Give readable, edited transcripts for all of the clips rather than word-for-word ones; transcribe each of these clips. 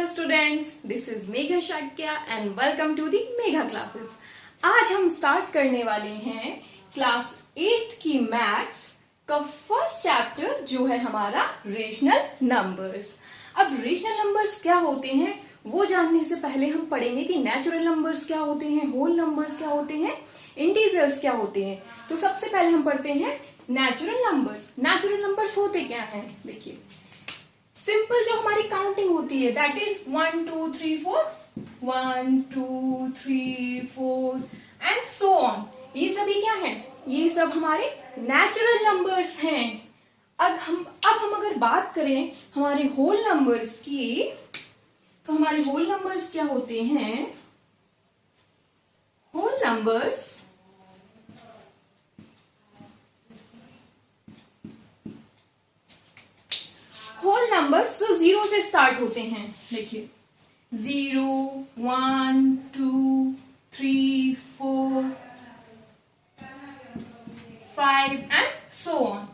Hello students, this is Megha Shakya and welcome to the Megha classes. आज हम start करने वाले हैं क्लास 8th की मैथ्स का फर्स्ट चैप्टर जो है हमारा रेशनल नंबर्स। अब रेशनल नंबर्स क्या होते हैं वो जानने से पहले हम पढ़ेंगे कि नेचुरल नंबर्स क्या होते हैं, होल नंबर्स क्या होते हैं, इंटीजर्स क्या होते हैं। तो सबसे पहले हम पढ़ते हैं नेचुरल नंबर्स। नेचुरल नंबर्स होते क्या हैं? देखिए, सिंपल जो हमारी काउंटिंग होती है that is 1 2 3 4 1 2 3 4 and so on. ये सभी क्या है? ये सब हमारे नेचुरल नंबर्स हैं। अब हम अगर बात करें हमारे होल नंबर्स की, तो हमारे होल नंबर्स क्या होते हैं? होल नंबर्स होल नंबर्स जो 0 से स्टार्ट होते हैं। देखिए 0 1 2 3 4 5 एंड सो ऑन।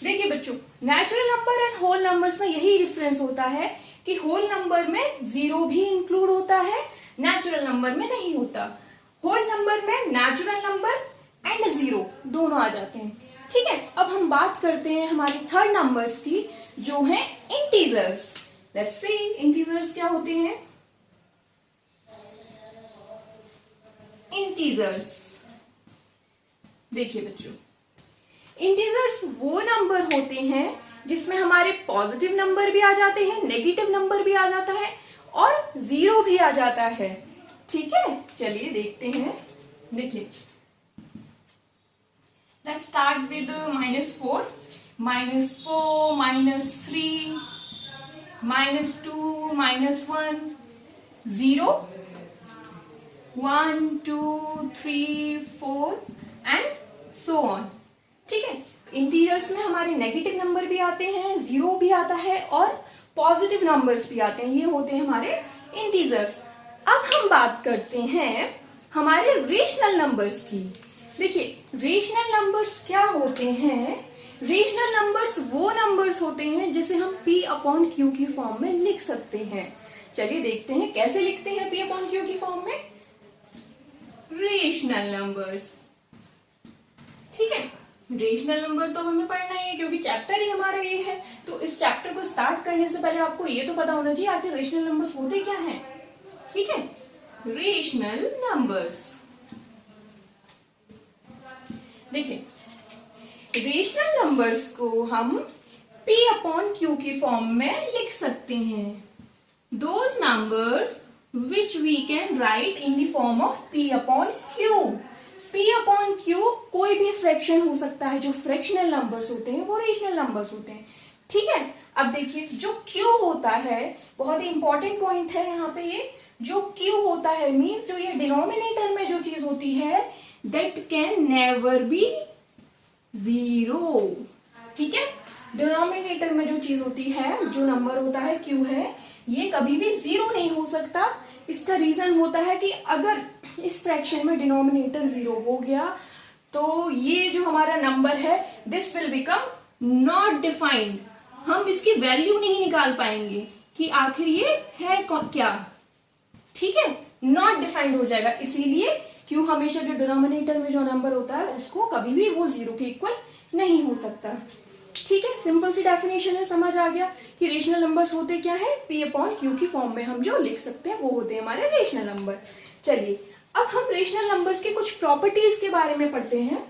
देखिए बच्चों, natural number and whole numbers में यही डिफरेंस होता है कि होल नंबर में 0 भी इंक्लूड होता है, नेचुरल नंबर में नहीं होता। होल नंबर में नेचुरल नंबर एंड 0 दोनों आ जाते हैं। ठीक है, अब हम बात करते हैं हमारे थर्ड नंबर्स की जो है इंटीजर्स। लेट्स सी इंटीजर्स क्या होते हैं। इंटीजर्स, देखिए बच्चों, इंटीजर्स वो नंबर होते हैं जिसमें हमारे पॉजिटिव नंबर भी आ जाते हैं, नेगेटिव नंबर भी आ जाता है और 0 भी आ जाता है। ठीक है, चलिए देखते हैं। देखिए, let's start with -4, -4, -3, -2, -1, 0, 1 2 3 4 and so on. ठीक है, इंटीजर्स में हमारे नेगेटिव नंबर भी आते हैं, 0 भी आता है और पॉजिटिव नंबर्स भी आते हैं। ये होते हैं हमारे इंटीजर्स। अब हम बात करते हैं हमारे रेशनल नंबर्स की। देखिए, रेशनल नंबर्स क्या होते हैं? रेशनल नंबर्स वो नंबर्स होते हैं जिसे हम P/Q की फॉर्म में लिख सकते हैं। चलिए देखते हैं कैसे लिखते हैं P/Q की फॉर्म में रेशनल नंबर्स। ठीक है, रेशनल नंबर तो हमें पढ़ना ही है क्योंकि चैप्टर ही हमारा ये है। तो इस चैप्टर को स्टार्ट करने से पहले आपको ये तो पता होना चाहिए आखिर रेशनल नंबर्स होते क्या हैं। ठीक है, रेशनल नंबर्स, देखिए, रेशनल नंबर्स को हम P/Q की फॉर्म में लिख सकते हैं। Those numbers which we can write in the form of P/Q। P/Q कोई भी फ्रैक्शन हो सकता है। जो फ्रैक्शनल नंबर्स होते हैं वो रेशनल नंबर्स होते हैं। ठीक है, अब देखिए, जो Q होता है बहुत ही इंपॉर्टेंट पॉइंट है यहाँ पे। ये जो Q होता है मीन्स जो ये डिनोमिनेटर में जो चीज होती है दैट कैन नेवर बी 0। ठीक है, डिनोमिनेटर में जो चीज होती है, जो नंबर होता है Q है, ये कभी भी 0 नहीं हो सकता। इसका रीजन होता है कि अगर इस फ्रैक्शन में डिनोमिनेटर 0 हो गया तो ये जो हमारा नंबर है this will become not defined. हम इसकी वैल्यू नहीं निकाल पाएंगे कि आखिर ये है क्या। ठीक है, नॉट डिफाइंड हो जाएगा। इसीलिए Q हमेशा जो डिनोमिनेटर में जो नंबर होता है उसको कभी भी वो 0 के इक्वल नहीं हो सकता। ठीक है, सिंपल सी डेफिनेशन है, समझ आ गया कि रेशनल नंबर्स होते क्या है। P/Q की फॉर्म में हम जो लिख सकते हैं वो होते हैं हमारे रेशनल नंबर। चलिए, अब हम रेशनल नंबर्स के कुछ प्रॉपर्टीज के बारे में पढ़ते हैं।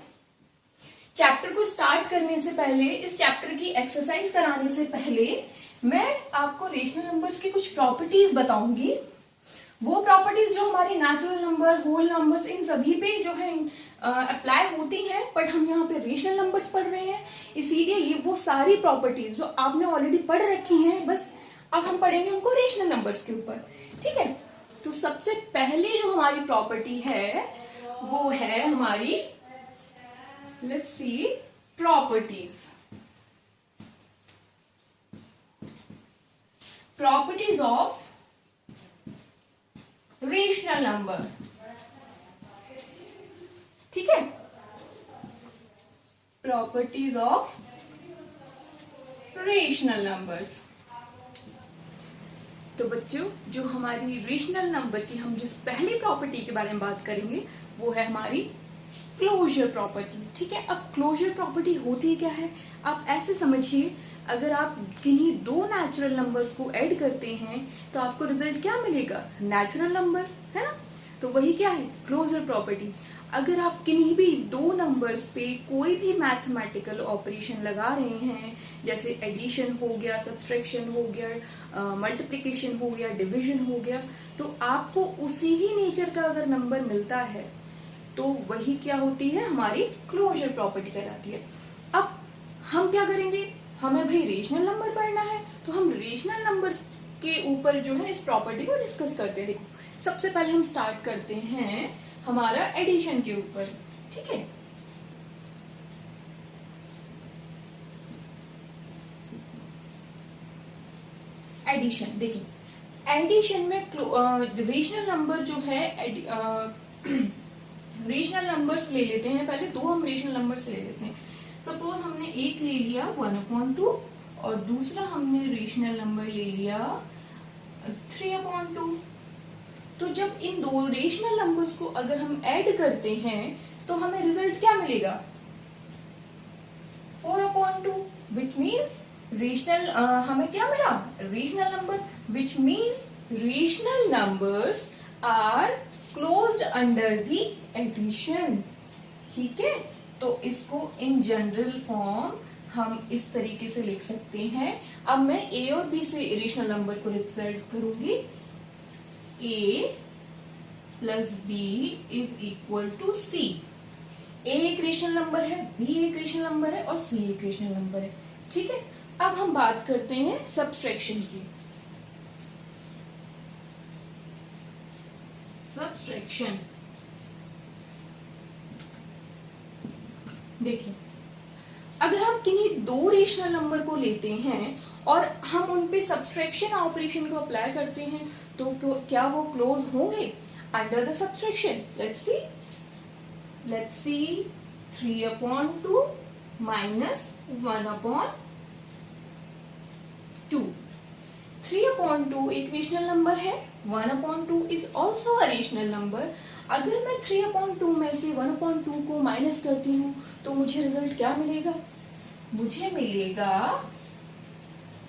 चैप्टर को स्टार्ट करने से पहले, इस चैप्टर की एक्सरसाइज कराने से पहले मैं आपको रेशनल नंबर्स की कुछ प्रॉपर्टीज बताऊंगी। वो प्रॉपर्टीज जो हमारी नेचुरल नंबर, होल नंबर्स, इन सभी पे जो है अप्लाई होती हैं, बट हम यहाँ पे रेशनल नंबर्स पढ़ रहे हैं, इसीलिए ये वो सारी प्रॉपर्टीज जो आपने ऑलरेडी पढ़ रखी हैं, बस अब हम पढ़ेंगे उनको रेशनल नंबर्स के ऊपर। ठीक है, तो सबसे पहले जो हमारी प्रॉपर्टी है वो है हमारी, let's see, properties of rational number. ठीक है, प्रॉपर्टीज ऑफ रेशनल नंबर्स। तो बच्चों, जो हमारी रेशनल नंबर की हम जिस पहली प्रॉपर्टी के बारे में बात करेंगे वो है हमारी क्लोजर प्रॉपर्टी। ठीक है, अब क्लोजर प्रॉपर्टी होती क्या है, आप ऐसे समझिए, अगर आप किन्हीं दो नेचुरल नंबर्स को ऐड करते हैं तो आपको रिजल्ट क्या मिलेगा, नेचुरल नंबर, है ना। तो वही क्या है, क्लोजर प्रॉपर्टी। अगर आप किन्हीं भी दो नंबर्स पे कोई भी मैथमेटिकल ऑपरेशन लगा रहे हैं, जैसे एडिशन हो गया, सब्सट्रैक्शन हो गया, मल्टीप्लिकेशन हो गया, डिवीजन हो गया, तो आपको उसी ही नेचर का अगर नंबर मिलता है तो वही क्या होती है, हमारी क्लोजर प्रॉपर्टी कहलाती है। अब हम क्या करेंगे, हमें भाई रेशनल नंबर पढ़ना है, तो हम रेशनल नंबर्स के ऊपर जो है इस प्रॉपर्टी को डिस्कस करते हैं। देखो, सबसे पहले हम स्टार्ट करते हैं हमारा एडिशन के ऊपर। ठीक है, एडिशन। देखिए, एडिशन में रेशनल नंबर जो है, रेशनल नंबर्स ले लेते हैं, पहले दो हम रेशनल नंबर्स ले लेते हैं। सपोज हमने एक ले लिया 1/2 और दूसरा हमने रेशनल नंबर ले लिया 3/2। तो जब इन दो रेशनल नंबर्स को अगर हम ऐड करते हैं तो हमें रिजल्ट क्या मिलेगा, 4/2, विच मीन्स रेशनल, हमें क्या मिला, rational number, which means rational numbers are closed under the addition. ठीक है, तो इसको इन जनरल फॉर्म हम इस तरीके से लिख सकते हैं। अब मैं ए और बी से रेशनल नंबर को रिप्रेजेंट करूंगी। a plus B is equal to C. A एक रेशनल नंबर है, बी एक रेशनल नंबर है और सी एक रेशनल नंबर है। ठीक है, अब हम बात करते हैं सब्सट्रैक्शन की। सब्सट्रैक्शन, देखिए, अगर हम किन्हीं दो रेशनल नंबर को लेते हैं और हम उन पे सब्सट्रैक्शन ऑपरेशन को अप्लाई करते हैं तो क्या वो क्लोज होंगे under the subtraction. Let's see 3/2 minus 1/2। 3/2 एक रेशनल नंबर है, 1/2 is also a rational number. अगर मैं 3/2 में से 1/2 को माइनस करती हूँ तो मुझे रिजल्ट क्या मिलेगा, मुझे मिलेगा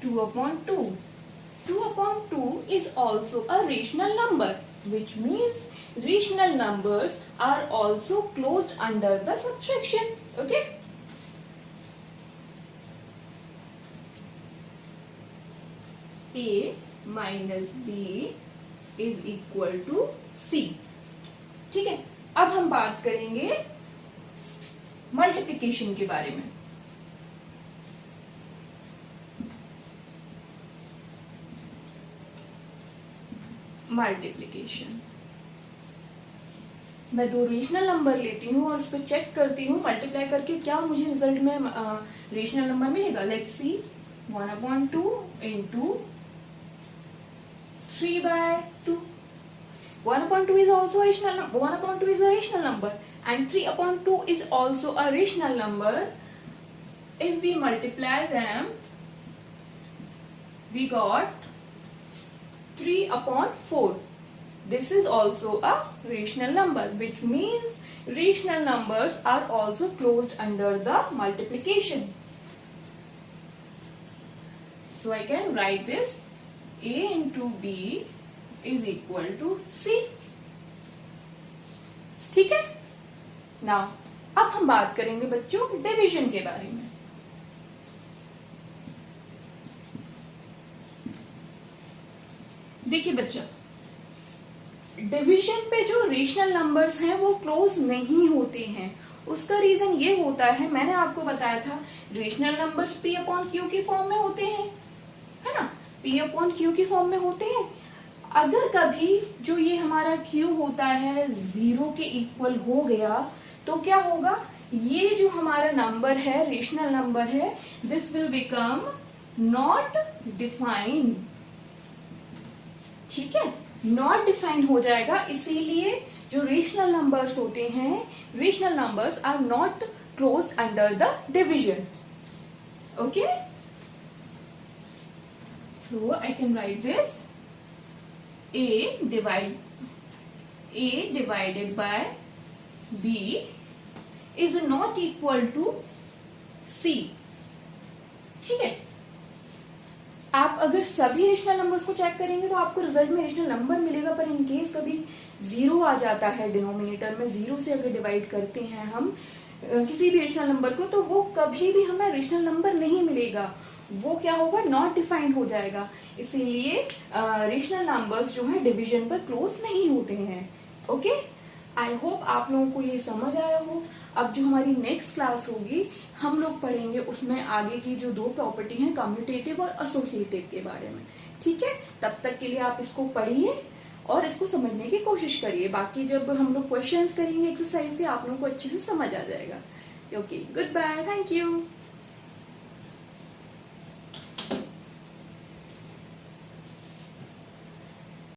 2/2। 2/2 is also a rational number, which means rational numbers are also closed under the subtraction. Okay? A minus B is equal to C. ठीक है, अब हम बात करेंगे मल्टीप्लिकेशन के बारे में। मल्टीप्लिकेशन, मैं दो रेशनल नंबर लेती हूँ और उस पर चेक करती हूँ मल्टीप्लाई करके क्या मुझे रिजल्ट में रेशनल नंबर मिलेगा। Let's see 1/2 into 3/2. 1/2 is also a rational number. 1/2 is a rational number and 3/2 is also a rational number. If we multiply them, we got 3/4. This is also a rational number, which means rational numbers are also closed under the multiplication. So I can write this a into b is equal to c. ठीक है, now अब हम बात करेंगे बच्चों division के बारे में। देखिए बच्चा, डिवीजन पे जो रेशनल नंबर्स हैं वो क्लोज नहीं होते हैं। उसका रीजन ये होता है, मैंने आपको बताया था, रेशनल नंबर्स p/q की फॉर्म में होते हैं, है ना, p/q की फॉर्म में होते हैं। अगर कभी जो ये हमारा q होता है 0 के इक्वल हो गया तो क्या होगा, ये जो हमारा नंबर है, रेशनल नंबर है, this will become not defined. ठीक है, नॉट डिफाइंड हो जाएगा, इसीलिए जो रेशनल नंबर्स होते हैं, rational numbers are not closed under the division. Okay, so I can write this A divided by B is not equal to C. ठीक है, आप अगर सभी रेशनल नंबर्स को चेक करेंगे तो आपको रिजल्ट में रेशनल नंबर मिलेगा, पर इन केस कभी जीरो आ जाता है डिनोमिनेटर में, जीरो से अगर डिवाइड करते हैं हम किसी भी रेशनल नंबर को, तो वो कभी भी हमें रेशनल नंबर नहीं मिलेगा, वो क्या होगा, नॉट डिफाइंड हो जाएगा। इसीलिए रेशनल नंबर्स जो है डिवीजन पर क्लोज नहीं होते हैं। ओके, आई होप आप लोगों को ये समझ आया हो। अब जो हमारी नेक्स्ट क्लास होगी हम लोग पढ़ेंगे उसमें आगे की जो दो प्रॉपर्टी हैं, कम्यूटेटिव और एसोसिएटिव के बारे में। ठीक है, तब तक के लिए आप इसको पढ़िए और इसको समझने की कोशिश करिए। बाकी जब हम लोग क्वेश्चंस करेंगे एक्सरसाइज भी, आप लोगों को अच्छे से समझ आ जाएगा। Okay, good bye, thank you.